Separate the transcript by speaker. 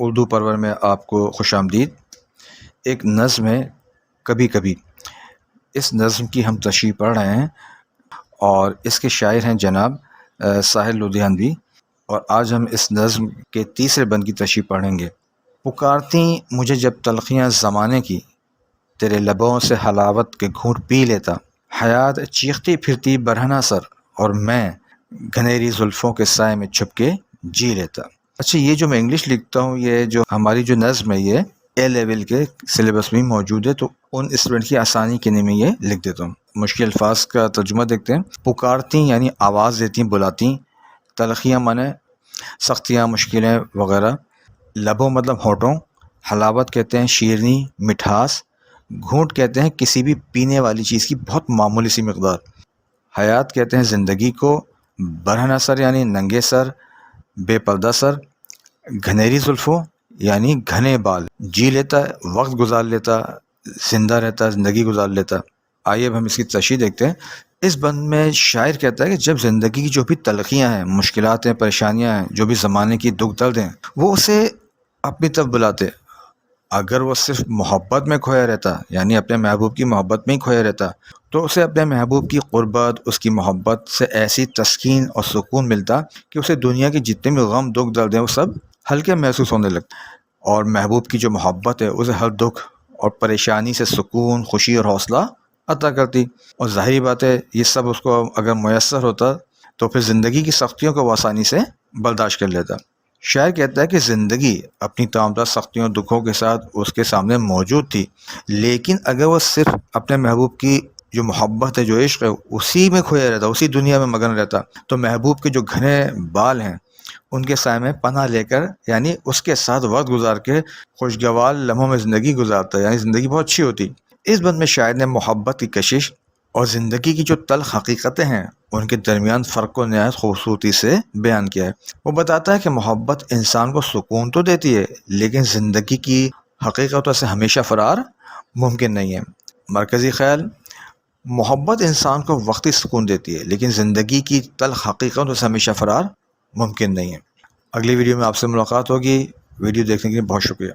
Speaker 1: اردو پرور میں آپ کو خوش آمدید۔ ایک نظم ہے کبھی کبھی، اس نظم کی ہم تشریح پڑھ رہے ہیں اور اس کے شاعر ہیں جناب ساحل لدھیانوی، اور آج ہم اس نظم کے تیسرے بند کی تشریح پڑھیں گے۔ پکارتی مجھے جب تلخیاں زمانے کی، تیرے لبوں سے حلاوت کے گھونٹ پی لیتا، حیات چیختی پھرتی برہنہ سر، اور میں گھنیری زلفوں کے سائے میں چھپ کے جی لیتا۔ اچھا، یہ جو میں انگلش لکھتا ہوں، یہ جو ہماری جو نظم ہے یہ اے لیول کے سلیبس میں موجود ہے، تو ان اسٹوڈنٹ کی آسانی کے لیے میں یہ لکھ دیتا ہوں۔ مشکل الفاظ کا ترجمہ دیکھتے ہیں۔ پکارتی یعنی آواز دیتی، بلاتی، تلخیاں مانے سختیاں، مشکلیں وغیرہ، لبوں مطلب ہونٹوں، حلاوت کہتے ہیں شیرنی، مٹھاس، گھونٹ کہتے ہیں کسی بھی پینے والی چیز کی بہت معمولی سی مقدار، حیات کہتے ہیں زندگی کو، برہنہ سر یعنی ننگے سر، بے پردہ سر، گھنیری زلفوں یعنی گھنے بال، جی لیتا وقت گزار لیتا، زندہ رہتا زندگی گزار لیتا۔ آئیے اب ہم اس کی تشریح دیکھتے ہیں۔ اس بند میں شاعر کہتا ہے کہ جب زندگی کی جو بھی تلخیاں ہیں، مشکلات ہیں، پریشانیاں ہیں، جو بھی زمانے کی دکھ درد ہیں، وہ اسے اپنی طرف بلاتے۔ اگر وہ صرف محبت میں کھویا رہتا، یعنی اپنے محبوب کی محبت میں ہی کھویا رہتا، تو اسے اپنے محبوب کی قربت، اس کی محبت سے ایسی تسکین اور سکون ملتا کہ اسے دنیا کے جتنے بھی غم دکھ درد ہیں وہ سب ہلکے محسوس ہونے لگتے، اور محبوب کی جو محبت ہے اسے ہر دکھ اور پریشانی سے سکون، خوشی اور حوصلہ عطا کرتی۔ اور ظاہری بات ہے یہ سب اس کو اگر میسر ہوتا تو پھر زندگی کی سختیوں کو وہ آسانی سے برداشت کر لیتا۔ شاعر کہتا ہے کہ زندگی اپنی تمام سختیوں دکھوں کے ساتھ اس کے سامنے موجود تھی، لیکن اگر وہ صرف اپنے محبوب کی جو محبت ہے، جو عشق ہے، اسی میں کھویا رہتا، اسی دنیا میں مگن رہتا، تو محبوب کے جو گھنے بال ہیں ان کے سائے میں پناہ لے کر، یعنی اس کے ساتھ وقت گزار کے خوشگوار لمحوں میں زندگی گزارتا، یعنی زندگی بہت اچھی ہوتی۔ اس بند میں شاعر نے محبت کی کشش اور زندگی کی جو تلخ حقیقتیں ہیں ان کے درمیان فرق کو نہایت خوبصورتی سے بیان کیا ہے۔ وہ بتاتا ہے کہ محبت انسان کو سکون تو دیتی ہے، لیکن زندگی کی حقیقتوں سے ہمیشہ فرار ممکن نہیں ہے۔ مرکزی خیال: محبت انسان کو وقتی سکون دیتی ہے، لیکن زندگی کی تلخ حقیقتوں سے ہمیشہ فرار ممکن نہیں ہے۔ اگلی ویڈیو میں آپ سے ملاقات ہوگی۔ ویڈیو دیکھنے کے لیے بہت شکریہ۔